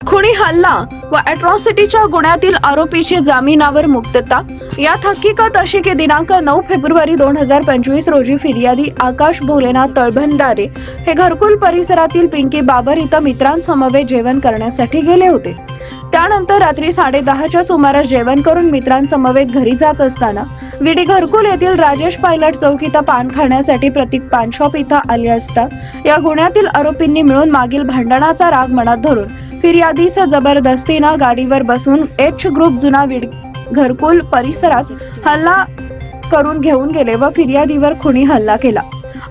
खुनी हल्ला व अॅट्रॉसिटीच्या गुन्ह्यातील आरोपीची जामिनावर मुक्तता। यात हकीकत अशी की दिनांक 9 फेब्रुवारी 2025 रोजी फिर्यादी आकाश भोलेनाथ तळभंडारे हे घरकुल परिसरातील पिंकी बाबर इथं मित्रांसमवेत जेवण करण्यासाठी गेले होते। त्यानंतर रात्री 10:30च्या सुमारास जेवण करून मित्रांसमवेत घरी जात असताना विडी घरकुल येथील राजेश पायलट चौक इथं पान खाण्यासाठी प्रतीक पान शॉप इथं आले असता या गुन्ह्यातील आरोपींनी मिळून मागील भांडणाचा राग मनात धरून फिर्यादीस जबरदस्तीनं गाडीवर बसून एच ग्रुप जुना विडी घरकुल परिसरात हल्ला करून घेऊन गेले व फिर्यादीवर खुनी हल्ला केला।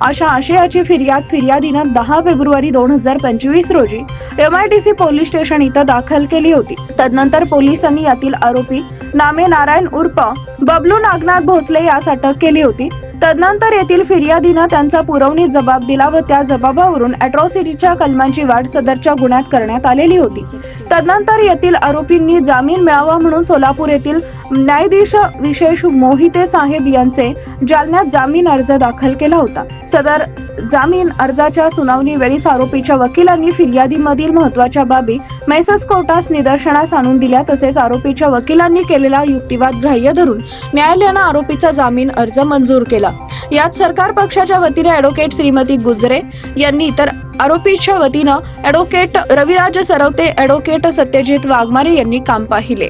अशा आशयाची फिर्यादीनं 10 फेब्रुवारी 2025 रोजी MIDC पोलीस स्टेशन इथं दाखल केली होती। तदनंतर पोलिसांनी यातील आरोपी नामे नारायण उर्फ बबलू नागनाथ भोसले यास अटक केली होती। तदनंतर येथील फिर्यादीनं त्यांचा पुरवणी जबाब दिला व त्या जबाबावरून अॅट्रॉसिटीच्या कलमांची वाढ सदरच्या गुन्ह्यात करण्यात आलेली होती। तदनंतर येथील आरोपींनी जामीन मिळावा म्हणून सोलापूर येथील न्यायाधीश विशेष मोहिते साहेब यांचे जालन्यात जामीन अर्ज दाखल केला होता। सदर जामीन अर्जाच्या सुनावणी वेळीच आरोपीच्या वकिलांनी फिर्यादीमधील महत्त्वाच्या बाबी मैसस कोर्टास निदर्शनास आणून दिल्या। तसेच आरोपीच्या वकिलांनी केलेला युक्तिवाद ग्राह्य धरून न्यायालयानं आरोपीचा जामीन अर्ज मंजूर केला। यात सरकार पक्षाच्या वतीने ॲडव्होकेट श्रीमती गुजरे यांनी तर आरोपीच्या वतीनं ॲडव्होकेट रविराज सरवते, ॲडव्होकेट सत्यजित वाघमारे यांनी काम पाहिले।